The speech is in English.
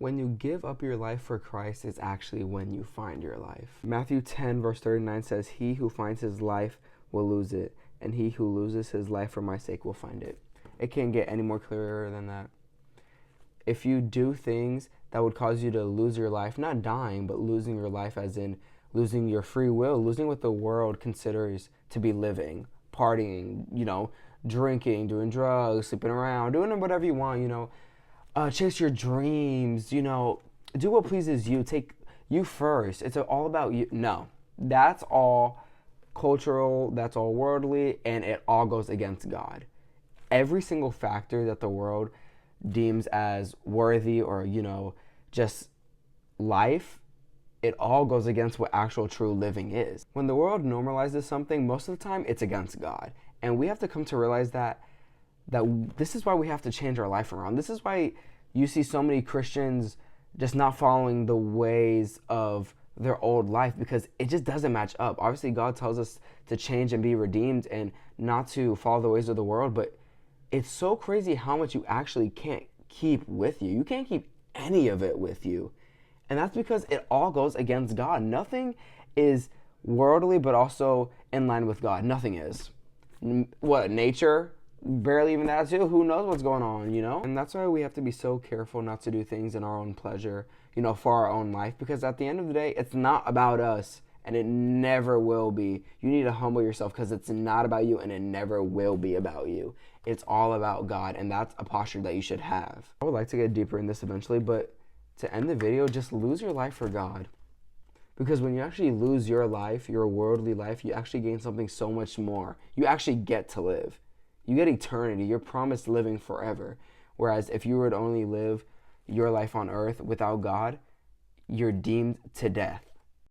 When you give up your life for Christ is actually when you find your life. Matthew 10 verse 39 says, "He who finds his life will lose it, and he who loses his life for my sake will find it." It can't get any more clearer than that. If you do things that would cause you to lose your life, not dying, but losing your life as in losing your free will, losing what the world considers to be living, partying, drinking, doing drugs, sleeping around, doing whatever you want, chase your dreams, do what pleases you. Take you first. It's all about you. No, that's all cultural, that's all worldly, and it all goes against God. Every single factor that the world deems as worthy or, just life, it all goes against what actual true living is. When the world normalizes something, most of the time it's against God. And we have to come to realize that this is why we have to change our life around. This is why you see so many Christians just not following the ways of their old life, because it just doesn't match up. Obviously, God tells us to change and be redeemed and not to follow the ways of the world, but it's so crazy how much you actually can't keep with you. You can't keep any of it with you. And that's because it all goes against God. Nothing is worldly, but also in line with God. Nothing is. What, nature? Barely even that too. Who knows what's going on, And that's why we have to be so careful not to do things in our own pleasure, for our own life. Because at the end of the day, it's not about us. And it never will be. You need to humble yourself because it's not about you and it never will be about you. It's all about God, and that's a posture that you should have. I would like to get deeper in this eventually, but to end the video, just lose your life for God. Because when you actually lose your life, your worldly life, you actually gain something so much more. You actually get to live. You get eternity. You're promised living forever. Whereas if you were to only live your life on earth without God, you're deemed to death.